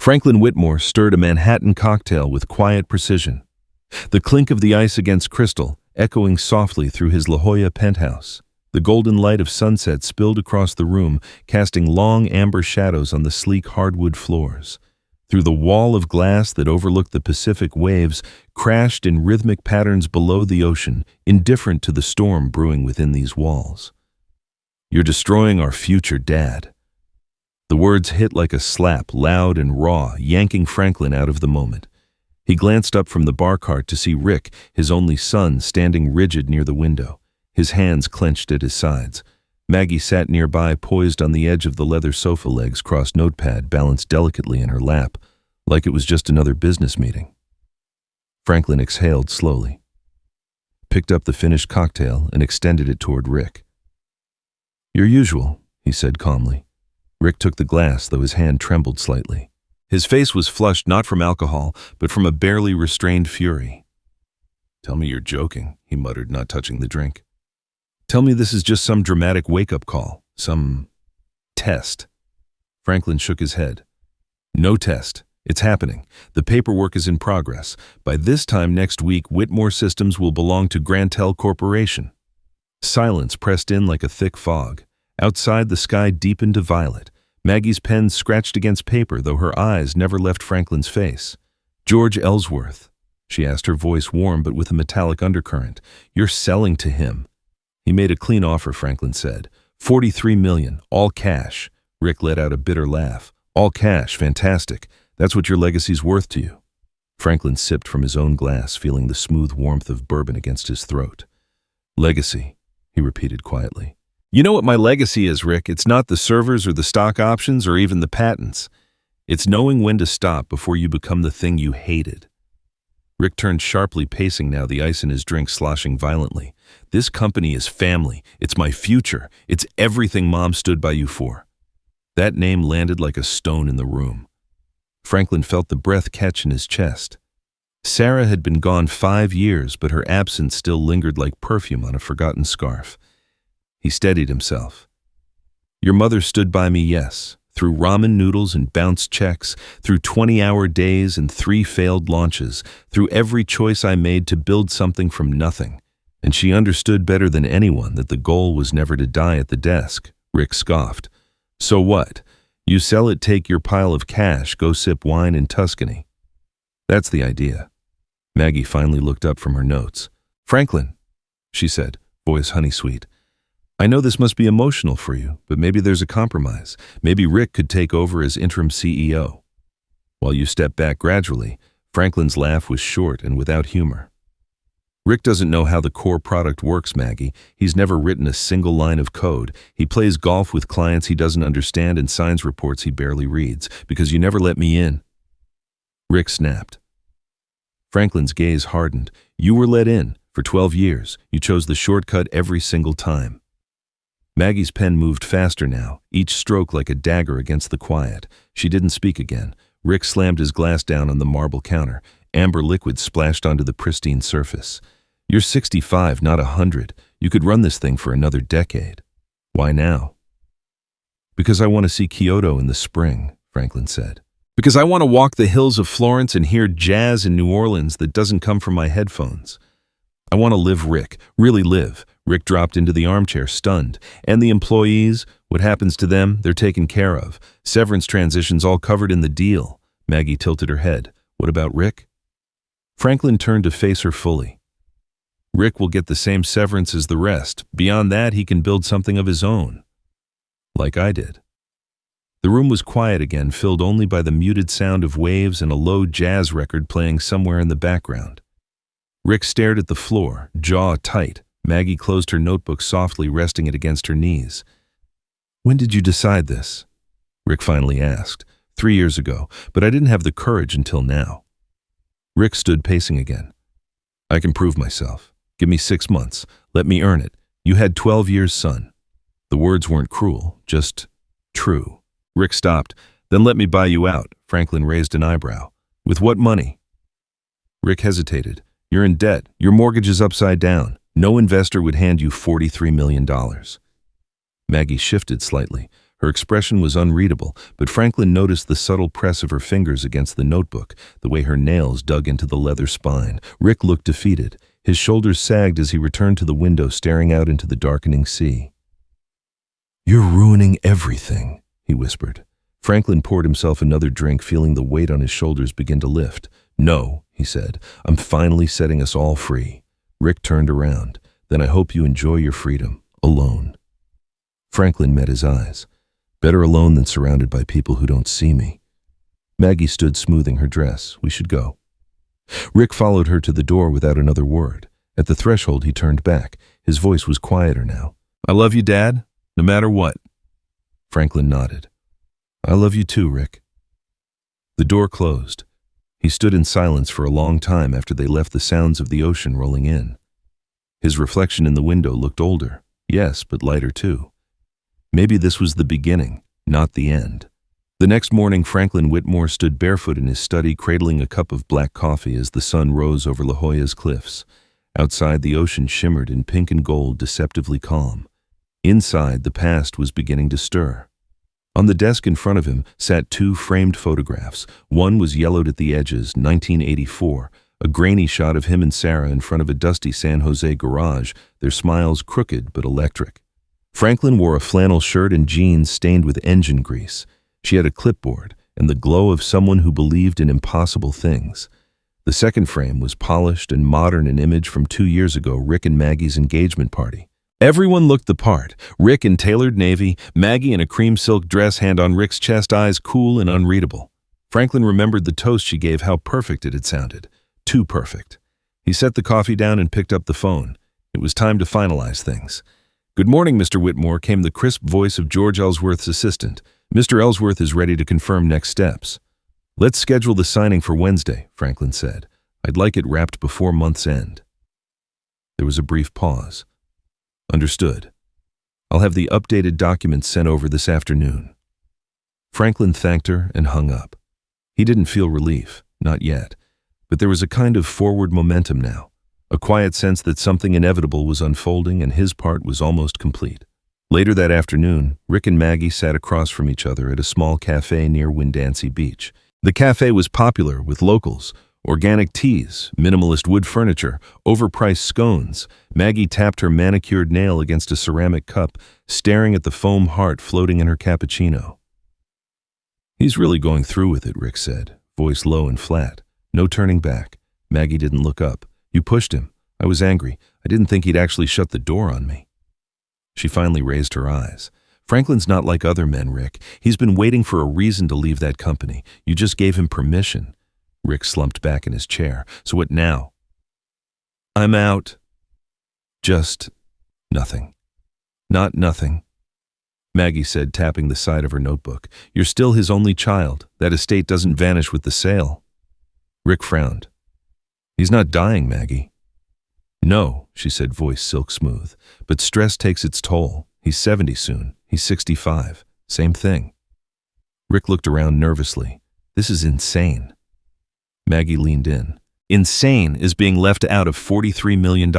Franklin Whitmore stirred a Manhattan cocktail with quiet precision, the clink of the ice against crystal echoing softly through his La Jolla penthouse. The golden light of sunset spilled across the room, casting long amber shadows on the sleek hardwood floors. Through the wall of glass that overlooked the Pacific, waves crashed in rhythmic patterns below the ocean, indifferent to the storm brewing within these walls. "You're destroying our future, Dad." The words hit like a slap, loud and raw, yanking Franklin out of the moment. He glanced up from the bar cart to see Rick, his only son, standing rigid near the window, his hands clenched at his sides. Maggie sat nearby, poised on the edge of the leather sofa, legs crossed, notepad balanced delicately in her lap, like it was just another business meeting. Franklin exhaled slowly, picked up the finished cocktail, and extended it toward Rick. "Your usual," he said calmly. Rick took the glass, though his hand trembled slightly. His face was flushed not from alcohol, but from a barely restrained fury. "Tell me you're joking," he muttered, not touching the drink. "Tell me this is just some dramatic wake-up call, some test." Franklin shook his head. "No test. It's happening. The paperwork is in progress. By this time next week, Whitmore Systems will belong to Grantel Corporation." Silence pressed in like a thick fog. Outside, the sky deepened to violet. Maggie's pen scratched against paper, though her eyes never left Franklin's face. "George Ellsworth," she asked, her voice warm but with a metallic undercurrent. "You're selling to him." "He made a clean offer," Franklin said. $43 million, all cash." Rick let out a bitter laugh. "All cash, fantastic. That's what your legacy's worth to you." Franklin sipped from his own glass, feeling the smooth warmth of bourbon against his throat. "Legacy," he repeated quietly. "You know what my legacy is, Rick. It's not the servers or the stock options or even the patents. It's knowing when to stop before you become the thing you hated." Rick turned sharply, pacing now, the ice in his drink sloshing violently. "This company is family. It's my future. It's everything Mom stood by you for." That name landed like a stone in the room. Franklin felt the breath catch in his chest. Sarah had been gone 5 years, but her absence still lingered like perfume on a forgotten scarf. He steadied himself. "Your mother stood by me, yes, through ramen noodles and bounced checks, through 20-hour days and 3 failed launches, through every choice I made to build something from nothing. And she understood better than anyone that the goal was never to die at the desk." Rick scoffed. "So what? You sell it, take your pile of cash, go sip wine in Tuscany." "That's the idea." Maggie finally looked up from her notes. "Franklin," she said, voice honey-sweet, "I know this must be emotional for you, but maybe there's a compromise. Maybe Rick could take over as interim CEO. While you step back gradually." Franklin's laugh was short and without humor. "Rick doesn't know how the core product works, Maggie. He's never written a single line of code. He plays golf with clients he doesn't understand and signs reports he barely reads, because you never let me in." Rick snapped. Franklin's gaze hardened. "You were let in. For 12 years. You chose the shortcut every single time." Maggie's pen moved faster now, each stroke like a dagger against the quiet. She didn't speak again. Rick slammed his glass down on the marble counter. Amber liquid splashed onto the pristine surface. "You're 65, not 100. You could run this thing for another decade." "Why now?" "Because I want to see Kyoto in the spring," Franklin said. "Because I want to walk the hills of Florence and hear jazz in New Orleans that doesn't come from my headphones. I want to live, Rick. Really live." Rick dropped into the armchair, stunned. "And the employees? What happens to them? They're taken care of. Severance transitions all covered in the deal." Maggie tilted her head. "What about Rick?" Franklin turned to face her fully. "Rick will get the same severance as the rest. Beyond that, he can build something of his own. Like I did." The room was quiet again, filled only by the muted sound of waves and a low jazz record playing somewhere in the background. Rick stared at the floor, jaw tight. Maggie closed her notebook softly, resting it against her knees. "When did you decide this?" Rick finally asked. 3 years ago, but I didn't have the courage until now." Rick stood pacing again. "I can prove myself. Give me 6 months. Let me earn it. You had 12 years, son." The words weren't cruel, just true. Rick stopped. "Then let me buy you out." Franklin raised an eyebrow. "With what money?" Rick hesitated. "You're in debt. Your mortgage is upside down. No investor would hand you $43 million. Maggie shifted slightly. Her expression was unreadable, but Franklin noticed the subtle press of her fingers against the notebook, the way her nails dug into the leather spine. Rick looked defeated. His shoulders sagged as he returned to the window, staring out into the darkening sea. "You're ruining everything," he whispered. Franklin poured himself another drink, feeling the weight on his shoulders begin to lift. "No," he said, "I'm finally setting us all free." Rick turned around. "Then I hope you enjoy your freedom, alone." Franklin met his eyes. "Better alone than surrounded by people who don't see me." Maggie stood smoothing her dress. "We should go." Rick followed her to the door without another word. At the threshold, he turned back. His voice was quieter now. "I love you, Dad, no matter what." Franklin nodded. "I love you too, Rick." The door closed. He stood in silence for a long time after they left, the sounds of the ocean rolling in. His reflection in the window looked older, yes, but lighter too. Maybe this was the beginning, not the end. The next morning, Franklin Whitmore stood barefoot in his study, cradling a cup of black coffee as the sun rose over La Jolla's cliffs. Outside, the ocean shimmered in pink and gold, deceptively calm. Inside, the past was beginning to stir. On the desk in front of him sat two framed photographs. One was yellowed at the edges, 1984, a grainy shot of him and Sarah in front of a dusty San Jose garage, their smiles crooked but electric. Franklin wore a flannel shirt and jeans stained with engine grease. She had a clipboard and the glow of someone who believed in impossible things. The second frame was polished and modern, an image from 2 years ago, Rick and Maggie's engagement party. Everyone looked the part. Rick in tailored navy, Maggie in a cream silk dress, hand on Rick's chest, eyes cool and unreadable. Franklin remembered the toast she gave, how perfect it had sounded. Too perfect. He set the coffee down and picked up the phone. It was time to finalize things. "Good morning, Mr. Whitmore," came the crisp voice of George Ellsworth's assistant. "Mr. Ellsworth is ready to confirm next steps." "Let's schedule the signing for Wednesday," Franklin said. "I'd like it wrapped before month's end." There was a brief pause. "Understood. I'll have the updated documents sent over this afternoon." Franklin thanked her and hung up. He didn't feel relief, not yet, but there was a kind of forward momentum now, a quiet sense that something inevitable was unfolding and his part was almost complete. Later that afternoon, Rick and Maggie sat across from each other at a small cafe near Windansea Beach. The cafe was popular with locals, organic teas, minimalist wood furniture, overpriced scones. Maggie tapped her manicured nail against a ceramic cup, staring at the foam heart floating in her cappuccino. "He's really going through with it," Rick said, voice low and flat. "No turning back." Maggie didn't look up. "You pushed him. I was angry. I didn't think he'd actually shut the door on me." She finally raised her eyes. "Franklin's not like other men, Rick. He's been waiting for a reason to leave that company. You just gave him permission." Rick slumped back in his chair. "So what now?" "I'm out." "Just nothing." "Not nothing," Maggie said, tapping the side of her notebook. "You're still his only child. That estate doesn't vanish with the sale." Rick frowned. "He's not dying, Maggie." "No," she said, voice silk smooth. "But stress takes its toll. He's 70 soon. He's 65. Same thing." Rick looked around nervously. "This is insane." Maggie leaned in. "Insane is being left out of $43 million.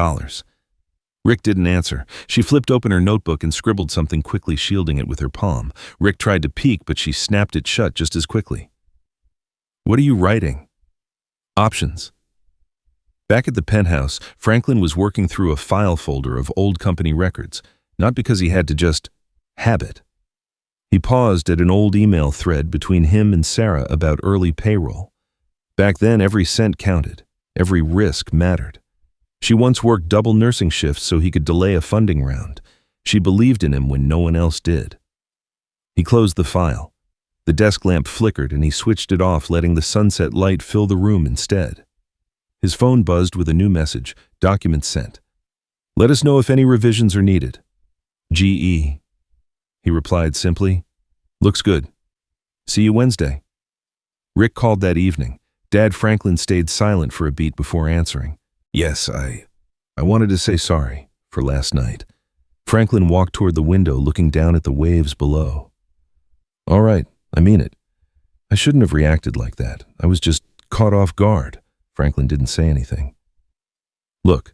Rick didn't answer. She flipped open her notebook and scribbled something, quickly shielding it with her palm. Rick tried to peek, but she snapped it shut just as quickly. "What are you writing?" "Options." Back at the penthouse, Franklin was working through a file folder of old company records, not because he had to, just have it. He paused at an old email thread between him and Sarah about early payroll. Back then, every cent counted. Every risk mattered. She once worked double nursing shifts so he could delay a funding round. She believed in him when no one else did. He closed the file. The desk lamp flickered and he switched it off, letting the sunset light fill the room instead. His phone buzzed with a new message. "Documents sent. Let us know if any revisions are needed. GE." He replied simply, "Looks good. See you Wednesday." Rick called that evening. Dad Franklin stayed silent for a beat before answering. "Yes, I wanted to say sorry for last night." Franklin walked toward the window, looking down at the waves below. "All right, I mean it. I shouldn't have reacted like that. I was just caught off guard." Franklin didn't say anything. "Look,"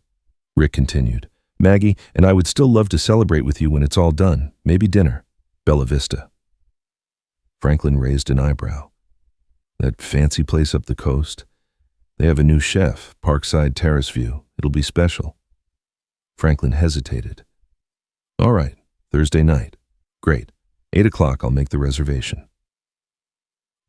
Rick continued, "Maggie and I would still love to celebrate with you when it's all done. Maybe dinner. Bella Vista." Franklin raised an eyebrow. That fancy place up the coast? They have a new chef, Parkside Terrace View. It'll be special. Franklin hesitated. All right, Thursday night. Great. 8 o'clock, I'll make the reservation.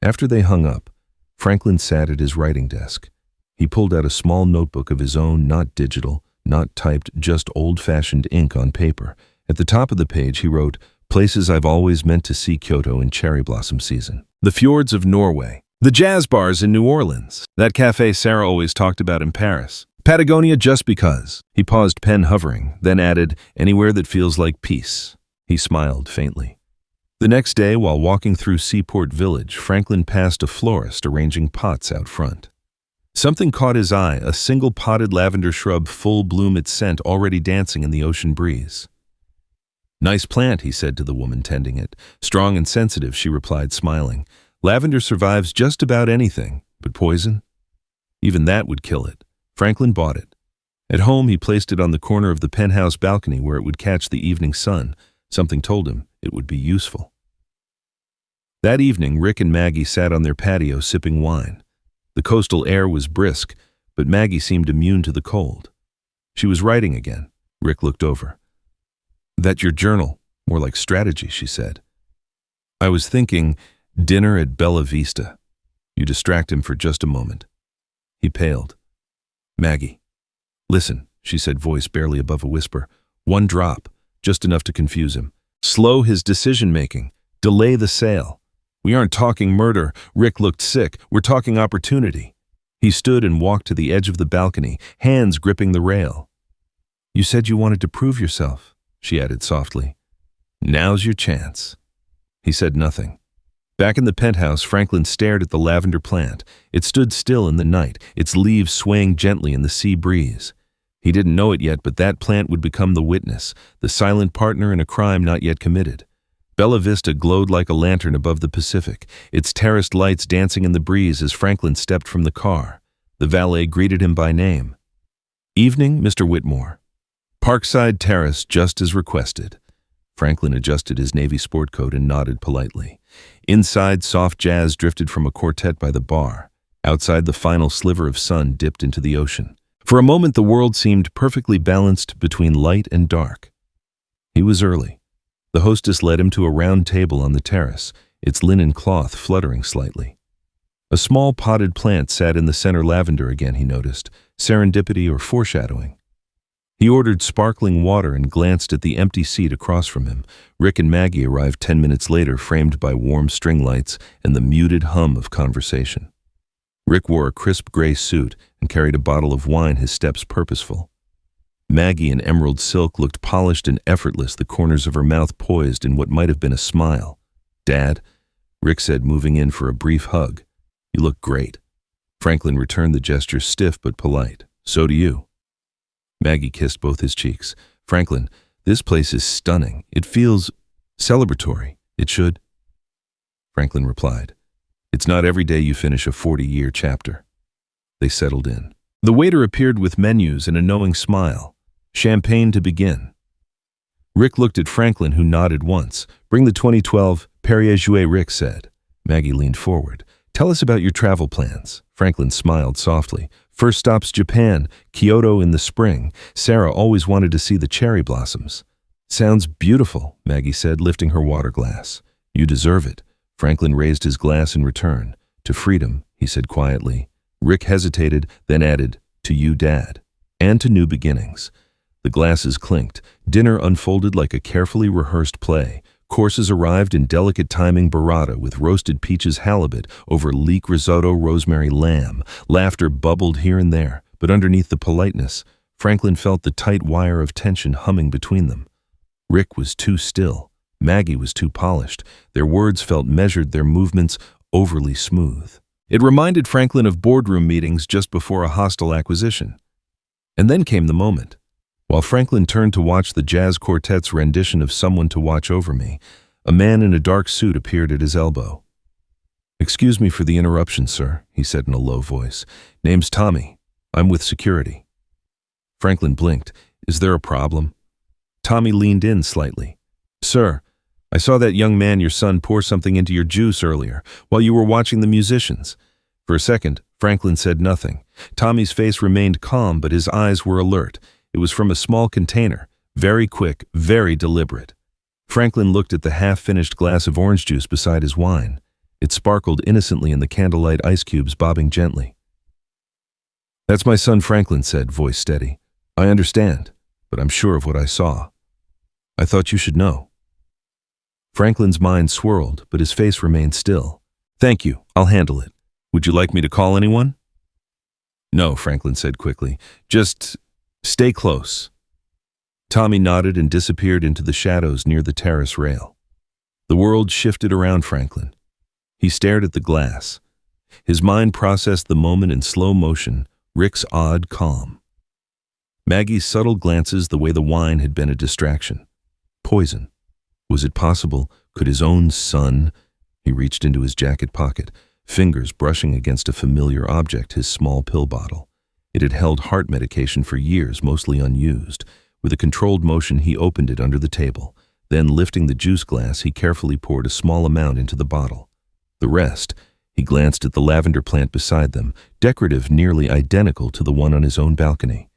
After they hung up, Franklin sat at his writing desk. He pulled out a small notebook of his own, not digital, not typed, just old-fashioned ink on paper. At the top of the page, he wrote, "Places I've always meant to see Kyoto in cherry blossom season. The fjords of Norway. The jazz bars in New Orleans. That cafe Sarah always talked about in Paris. Patagonia just because." He paused, pen hovering, then added, "Anywhere that feels like peace." He smiled faintly. The next day, while walking through Seaport Village, Franklin passed a florist arranging pots out front. Something caught his eye, a single potted lavender shrub, full bloom, its scent already dancing in the ocean breeze. "Nice plant," he said to the woman tending it. "Strong and sensitive," she replied, smiling. "Lavender survives just about anything, but poison? Even that would kill it." Franklin bought it. At home, he placed it on the corner of the penthouse balcony where it would catch the evening sun. Something told him it would be useful. That evening, Rick and Maggie sat on their patio sipping wine. The coastal air was brisk, but Maggie seemed immune to the cold. She was writing again. Rick looked over. "That your journal? More like strategy," she said. "I was thinking dinner at Bella Vista." You distract him for just a moment. He paled. "Maggie, listen," she said, voice barely above a whisper. "One drop, just enough to confuse him. Slow his decision-making. Delay the sale. We aren't talking murder." Rick looked sick. "We're talking opportunity." He stood and walked to the edge of the balcony, hands gripping the rail. "You said you wanted to prove yourself," she added softly. "Now's your chance." He said nothing. Back in the penthouse, Franklin stared at the lavender plant. It stood still in the night, its leaves swaying gently in the sea breeze. He didn't know it yet, but that plant would become the witness, the silent partner in a crime not yet committed. Bella Vista glowed like a lantern above the Pacific, its terraced lights dancing in the breeze as Franklin stepped from the car. The valet greeted him by name. "Evening, Mr. Whitmore." "Parkside Terrace, just as requested." Franklin adjusted his navy sport coat and nodded politely. Inside, soft jazz drifted from a quartet by the bar. Outside, the final sliver of sun dipped into the ocean. For a moment, the world seemed perfectly balanced between light and dark. He was early. The hostess led him to a round table on the terrace, its linen cloth fluttering slightly. A small potted plant sat in the center, lavender again, he noticed, serendipity or foreshadowing. He ordered sparkling water and glanced at the empty seat across from him. Rick and Maggie arrived 10 minutes later, framed by warm string lights and the muted hum of conversation. Rick wore a crisp gray suit and carried a bottle of wine, his steps purposeful. Maggie, in emerald silk, looked polished and effortless, the corners of her mouth poised in what might have been a smile. "Dad," Rick said, moving in for a brief hug. "You look great." Franklin returned the gesture, stiff but polite. "So do you." Maggie kissed both his cheeks. "Franklin, this place is stunning. It feels celebratory. It should." Franklin replied, "It's not every day you finish a 40-year chapter." They settled in. The waiter appeared with menus and a knowing smile. "Champagne to begin." Rick looked at Franklin, who nodded once. "Bring the 2012 Perrier-Jouet," Rick said. Maggie leaned forward. "Tell us about your travel plans." Franklin smiled softly. "First stop's Japan, Kyoto in the spring. Sarah always wanted to see the cherry blossoms." "Sounds beautiful," Maggie said, lifting her water glass. "You deserve it." Franklin raised his glass in return. "To freedom," he said quietly. Rick hesitated, then added, "To you, Dad." "And to new beginnings." The glasses clinked. Dinner unfolded like a carefully rehearsed play. Courses arrived in delicate timing: burrata with roasted peaches, halibut over leek risotto, rosemary lamb. Laughter bubbled here and there, but underneath the politeness, Franklin felt the tight wire of tension humming between them. Rick was too still. Maggie was too polished. Their words felt measured, their movements overly smooth. It reminded Franklin of boardroom meetings just before a hostile acquisition. And then came the moment. While Franklin turned to watch the jazz quartet's rendition of "Someone to Watch Over Me," a man in a dark suit appeared at his elbow. "Excuse me for the interruption, sir," he said in a low voice. "Name's Tommy. I'm with security." Franklin blinked. "Is there a problem?" Tommy leaned in slightly. "Sir, I saw that young man, your son, pour something into your juice earlier while you were watching the musicians. For a second, Franklin said nothing. Tommy's face remained calm, but his eyes were alert. It was from a small container, very quick, very deliberate. Franklin looked at the half-finished glass of orange juice beside his wine. It sparkled innocently in the candlelight, ice cubes bobbing gently. "That's my son," Franklin said, voice steady. "I understand, but I'm sure of what I saw. I thought you should know." Franklin's mind swirled, but his face remained still. "Thank you, I'll handle it. Would you like me to call anyone?" "No," Franklin said quickly. "Just stay close." Tommy nodded and disappeared into the shadows near the terrace rail. The world shifted around Franklin. He stared at the glass. His mind processed the moment in slow motion, Rick's odd calm. Maggie's subtle glances, the way the wine had been a distraction. Poison. Was it possible? Could his own son? He reached into his jacket pocket, fingers brushing against a familiar object, his small pill bottle. It had held heart medication for years, mostly unused. With a controlled motion, he opened it under the table. Then, lifting the juice glass, he carefully poured a small amount into the bottle. The rest, he glanced at the lavender plant beside them, decorative, nearly identical to the one on his own balcony.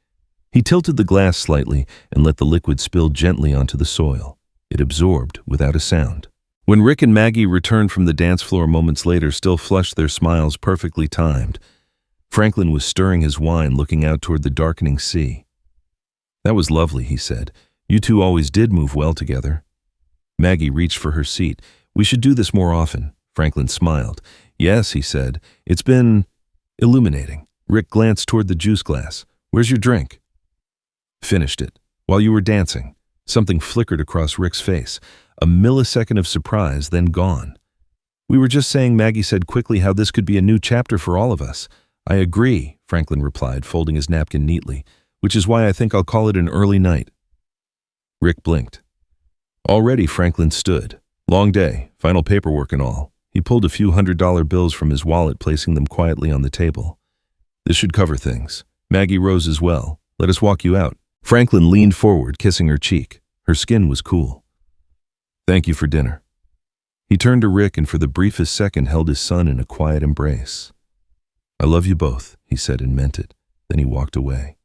He tilted the glass slightly and let the liquid spill gently onto the soil. It absorbed without a sound. When Rick and Maggie returned from the dance floor moments later, still flushed, their smiles perfectly timed, Franklin was stirring his wine, looking out toward the darkening sea. "That was lovely," he said. "You two always did move well together." Maggie reached for her seat. "We should do this more often." Franklin smiled. "Yes," he said. "It's been illuminating." Rick glanced toward the juice glass. "Where's your drink?" "Finished it. While you were dancing." Something flickered across Rick's face. A millisecond of surprise, then gone. "We were just saying," Maggie said quickly, "how this could be a new chapter for all of us." "I agree," Franklin replied, folding his napkin neatly, "which is why I think I'll call it an early night." Rick blinked. Already Franklin stood. Long day, final paperwork and all. He pulled a few $100 bills from his wallet, placing them quietly on the table. "This should cover things." Maggie rose as well. "Let us walk you out." Franklin leaned forward, kissing her cheek. Her skin was cool. "Thank you for dinner." He turned to Rick and for the briefest second held his son in a quiet embrace. "I love you both," he said and meant it. Then he walked away.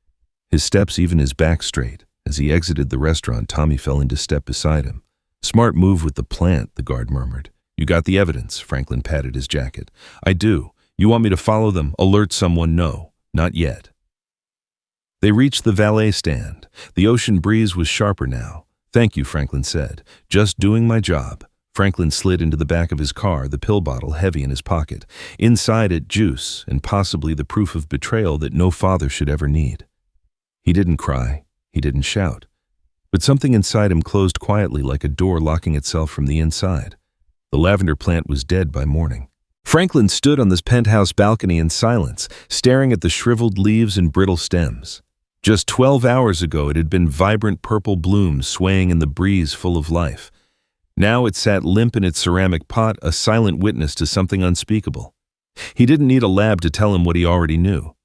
His steps, even his back straight. As he exited the restaurant, Tommy fell into step beside him. "Smart move with the plant," the guard murmured. "You got the evidence?" Franklin patted his jacket. "I do. You want me to follow them? Alert someone?" "No, not yet." They reached the valet stand. The ocean breeze was sharper now. "Thank you," Franklin said. "Just doing my job." Franklin slid into the back of his car, the pill bottle heavy in his pocket. Inside it, juice, and possibly the proof of betrayal that no father should ever need. He didn't cry. He didn't shout. But something inside him closed quietly, like a door locking itself from the inside. The lavender plant was dead by morning. Franklin stood on this penthouse balcony in silence, staring at the shriveled leaves and brittle stems. Just 12 hours ago, it had been vibrant purple blooms swaying in the breeze, full of life. Now it sat limp in its ceramic pot, a silent witness to something unspeakable. He didn't need a lab to tell him what he already knew.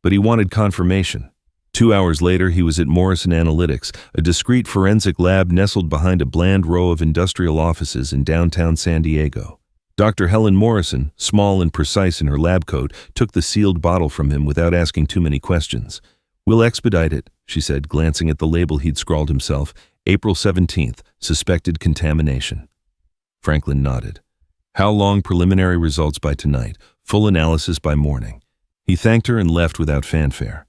But he wanted confirmation. 2 hours later, he was at Morrison Analytics, a discreet forensic lab nestled behind a bland row of industrial offices in downtown San Diego. Dr. Helen Morrison, small and precise in her lab coat, took the sealed bottle from him without asking too many questions. "We'll expedite it," she said, glancing at the label he'd scrawled himself. "April 17th, suspected contamination." Franklin nodded. "How long? Preliminary results by tonight, full analysis by morning." He thanked her and left without fanfare.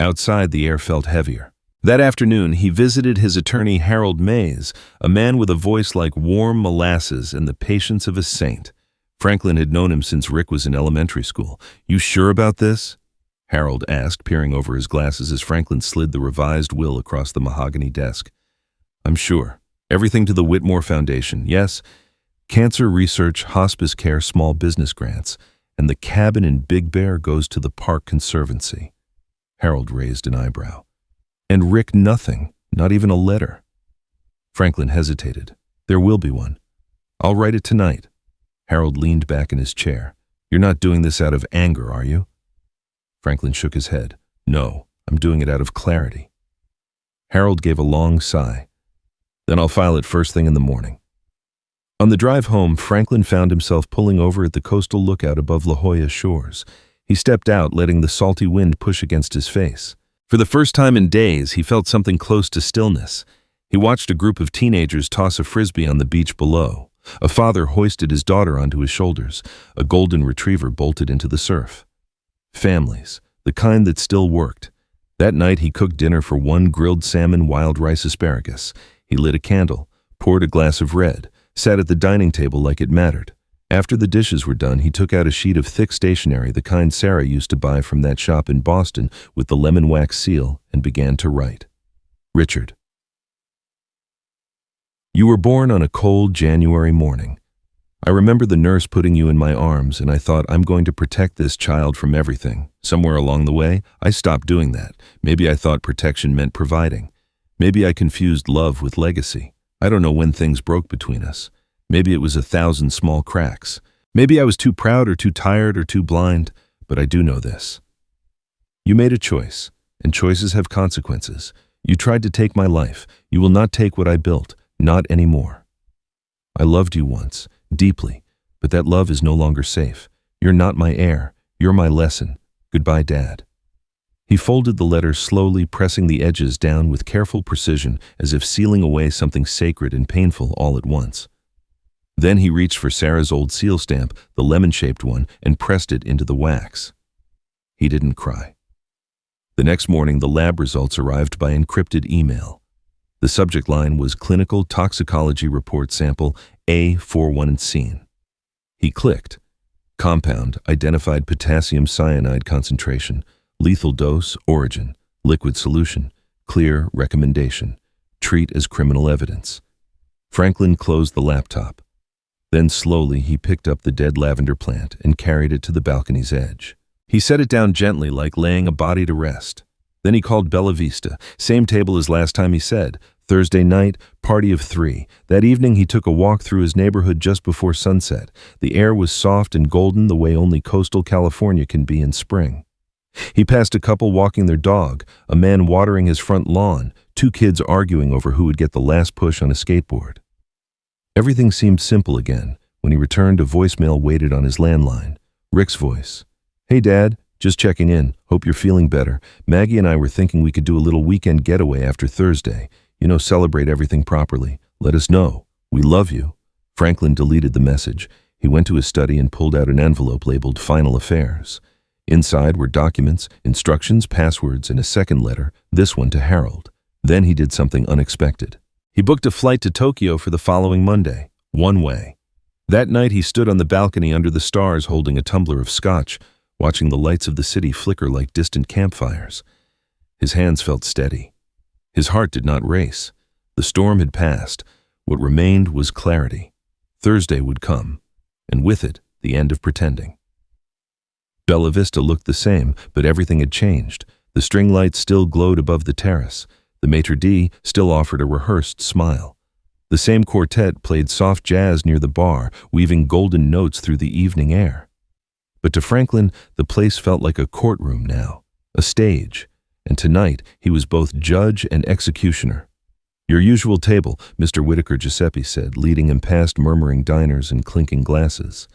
Outside, the air felt heavier. That afternoon, he visited his attorney, Harold Mays, a man with a voice like warm molasses and the patience of a saint. Franklin had known him since Rick was in elementary school. "You sure about this?" Harold asked, peering over his glasses as Franklin slid the revised will across the mahogany desk. "I'm sure. Everything to the Whitmore Foundation, yes? Cancer research, hospice care, small business grants, and the cabin in Big Bear goes to the Park Conservancy." Harold raised an eyebrow. "And Rick nothing, not even a letter." Franklin hesitated. "There will be one. I'll write it tonight." Harold leaned back in his chair. "You're not doing this out of anger, are you?" Franklin shook his head. "No, I'm doing it out of clarity." Harold gave a long sigh. "Then I'll file it first thing in the morning." On the drive home, Franklin found himself pulling over at the coastal lookout above La Jolla shores. He stepped out, letting the salty wind push against his face. For the first time in days, he felt something close to stillness. He watched a group of teenagers toss a frisbee on the beach below. A father hoisted his daughter onto his shoulders. A golden retriever bolted into the surf. Families, the kind that still worked. That night he cooked dinner for one grilled salmon, wild rice, asparagus. He lit a candle, poured a glass of red, sat at the dining table like it mattered. After the dishes were done, he took out a sheet of thick stationery, the kind Sarah used to buy from that shop in Boston with the lemon wax seal, and began to write. Richard. You were born on a cold January morning. I remember the nurse putting you in my arms, and I thought, I'm going to protect this child from everything. Somewhere along the way, I stopped doing that. Maybe I thought protection meant providing. Maybe I confused love with legacy. I don't know when things broke between us. Maybe it was 1,000 small cracks. Maybe I was too proud or too tired or too blind, but I do know this. You made a choice, and choices have consequences. You tried to take my life. You will not take what I built, not anymore. I loved you once, deeply, but that love is no longer safe. You're not my heir. You're my lesson. Goodbye, Dad. He folded the letter slowly, pressing the edges down with careful precision, as if sealing away something sacred and painful all at once. Then he reached for Sarah's old seal stamp, the lemon-shaped one, and pressed it into the wax. He didn't cry. The next morning, the lab results arrived by encrypted email. The subject line was Clinical Toxicology Report Sample A41C. He clicked. Compound, identified potassium cyanide concentration. Lethal dose, origin, liquid solution, clear recommendation, treat as criminal evidence. Franklin closed the laptop. Then slowly he picked up the dead lavender plant and carried it to the balcony's edge. He set it down gently, like laying a body to rest. Then he called Bella Vista, same table as last time, he said. Thursday night, party of 3. That evening he took a walk through his neighborhood just before sunset. The air was soft and golden the way only coastal California can be in spring. He passed a couple walking their dog, a man watering his front lawn, 2 kids arguing over who would get the last push on a skateboard. Everything seemed simple again. When he returned, a voicemail waited on his landline. Rick's voice. Hey, Dad, just checking in. Hope you're feeling better. Maggie and I were thinking we could do a little weekend getaway after Thursday. Celebrate everything properly. Let us know. We love you. Franklin deleted the message. He went to his study and pulled out an envelope labeled Final Affairs. Inside were documents, instructions, passwords, and a second letter, this one to Harold. Then he did something unexpected. He booked a flight to Tokyo for the following Monday, one way. That night he stood on the balcony under the stars holding a tumbler of scotch, watching the lights of the city flicker like distant campfires. His hands felt steady. His heart did not race. The storm had passed. What remained was clarity. Thursday would come, and with it, the end of pretending. Bella Vista looked the same, but everything had changed. The string lights still glowed above the terrace. The maitre d' still offered a rehearsed smile. The same quartet played soft jazz near the bar, weaving golden notes through the evening air. But to Franklin, the place felt like a courtroom now, a stage, and tonight he was both judge and executioner. Your usual table, Mr. Whitaker Giuseppe said, leading him past murmuring diners and clinking glasses.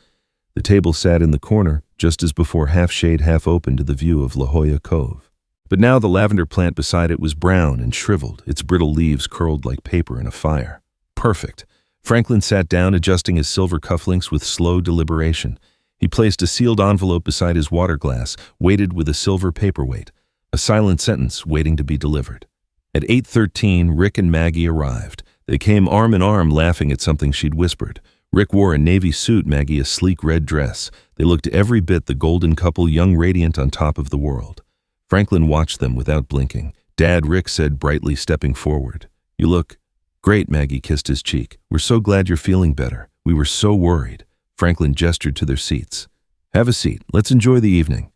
The table sat in the corner, just as before, half shade, half open to the view of La Jolla Cove. But now the lavender plant beside it was brown and shriveled, its brittle leaves curled like paper in a fire. Perfect. Franklin sat down, adjusting his silver cufflinks with slow deliberation. He placed a sealed envelope beside his water glass, weighted with a silver paperweight, a silent sentence waiting to be delivered. At 8:13, Rick and Maggie arrived. They came arm in arm, laughing at something she'd whispered. Rick wore a navy suit, Maggie a sleek red dress. They looked every bit the golden couple, young, radiant, on top of the world. Franklin watched them without blinking. Dad, Rick said brightly, stepping forward. You look great, Maggie kissed his cheek. We're so glad you're feeling better. We were so worried. Franklin gestured to their seats. Have a seat. Let's enjoy the evening.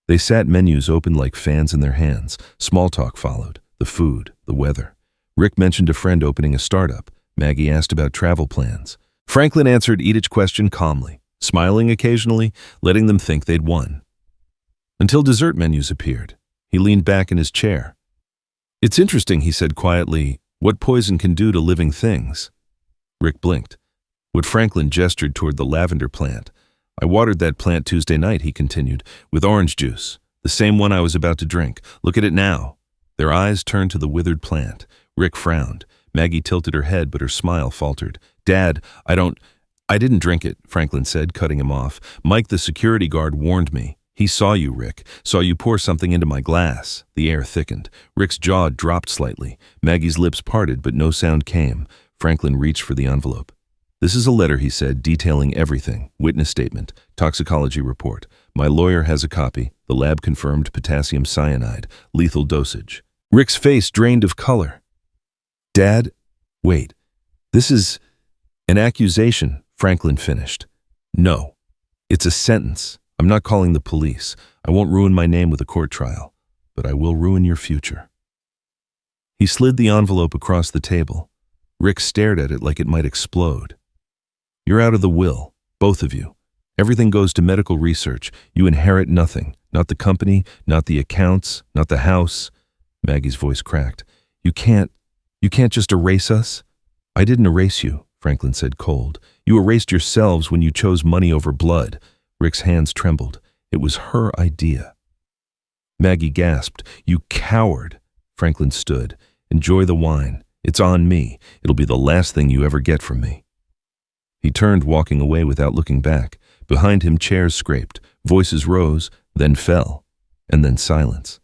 They sat, menus open like fans in their hands. Small talk followed. The food, the weather. Rick mentioned a friend opening a startup. Maggie asked about travel plans. Franklin answered each question calmly, smiling occasionally, letting them think they'd won. Until dessert menus appeared. He leaned back in his chair. It's interesting, he said quietly, what poison can do to living things. Rick blinked. What Franklin gestured toward the lavender plant. I watered that plant Tuesday night, he continued, with orange juice. The same one I was about to drink. Look at it now. Their eyes turned to the withered plant. Rick frowned. Maggie tilted her head, but her smile faltered. Dad, I didn't drink it, Franklin said, cutting him off. Mike, the security guard, warned me. He saw you, Rick. Saw you pour something into my glass. The air thickened. Rick's jaw dropped slightly. Maggie's lips parted, but no sound came. Franklin reached for the envelope. This is a letter, he said, detailing everything. Witness statement, toxicology report. My lawyer has a copy. The lab confirmed potassium cyanide, lethal dosage. Rick's face drained of color. Dad, wait. This is an accusation, Franklin finished. No, it's a sentence. I'm not calling the police. I won't ruin my name with a court trial, but I will ruin your future. He slid the envelope across the table. Rick stared at it like it might explode. You're out of the will, both of you. Everything goes to medical research. You inherit nothing. Not the company, not the accounts, not the house. Maggie's voice cracked. You can't just erase us? I didn't erase you, Franklin said cold. You erased yourselves when you chose money over blood. Rick's hands trembled. It was her idea. Maggie gasped. You coward. Franklin stood. Enjoy the wine. It's on me. It'll be the last thing you ever get from me. He turned, walking away without looking back. Behind him, chairs scraped. Voices rose, then fell, and then silence.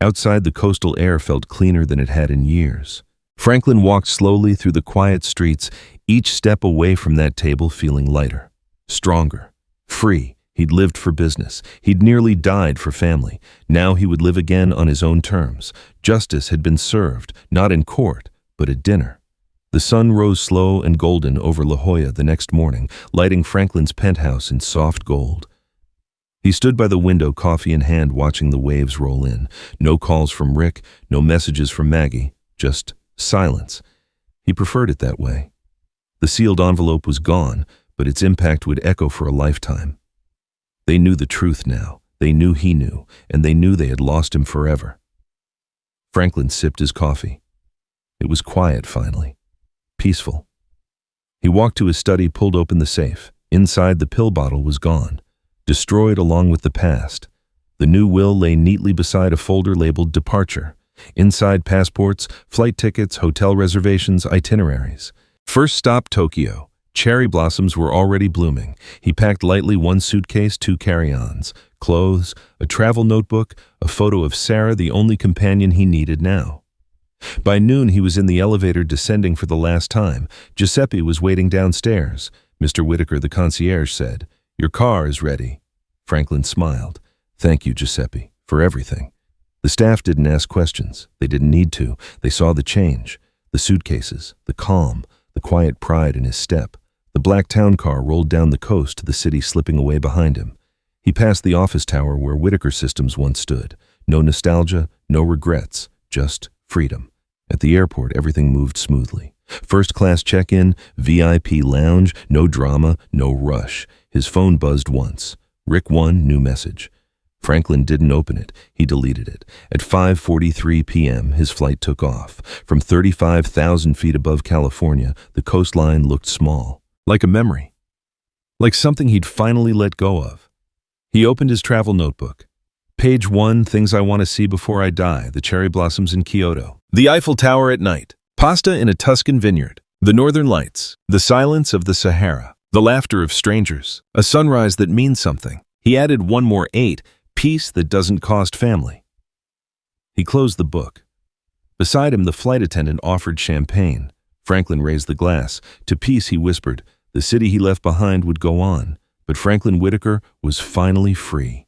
Outside, the coastal air felt cleaner than it had in years. Franklin walked slowly through the quiet streets, each step away from that table feeling lighter, stronger, free. He'd lived for business. He'd nearly died for family. Now he would live again on his own terms. Justice had been served, not in court, but at dinner. The sun rose slow and golden over La Jolla the next morning, lighting Franklin's penthouse in soft gold. He stood by the window, coffee in hand, watching the waves roll in. No calls from Rick, no messages from Maggie, just silence. He preferred it that way. The sealed envelope was gone, but its impact would echo for a lifetime. They knew the truth now. They knew he knew, and they knew they had lost him forever. Franklin sipped his coffee. It was quiet finally. Peaceful. He walked to his study, pulled open the safe. Inside, the pill bottle was gone, destroyed along with the past. The new will lay neatly beside a folder labeled departure. Inside, passports, flight tickets, hotel reservations, itineraries. First stop, Tokyo. Cherry blossoms were already blooming. He packed lightly, one suitcase, 2 carry-ons, clothes, a travel notebook, a photo of Sarah, the only companion he needed now. By noon, he was in the elevator, descending for the last time. Giuseppe was waiting downstairs. Mr. Whitaker, the concierge, said, "Your car is ready." Franklin smiled. "Thank you, Giuseppe, for everything." The staff didn't ask questions. They didn't need to. They saw the change. The suitcases, the calm, the quiet pride in his step. The black town car rolled down the coast, the city slipping away behind him. He passed the office tower where Whitaker Systems once stood. No nostalgia, no regrets, just freedom. At the airport, everything moved smoothly. First-class check-in, VIP lounge, no drama, no rush. His phone buzzed once. Rick 1, new message. Franklin didn't open it. He deleted it. At 5:43 p.m., his flight took off. From 35,000 feet above California, the coastline looked small. Like a memory. Like something he'd finally let go of. He opened his travel notebook. Page 1, things I want to see before I die, the cherry blossoms in Kyoto. The Eiffel Tower at night. Pasta in a Tuscan vineyard. The northern lights. The silence of the Sahara. The laughter of strangers. A sunrise that means something. He added one more 8, peace that doesn't cost family. He closed the book. Beside him, the flight attendant offered champagne. Franklin raised the glass. To peace, he whispered. The city he left behind would go on, but Franklin Whitaker was finally free.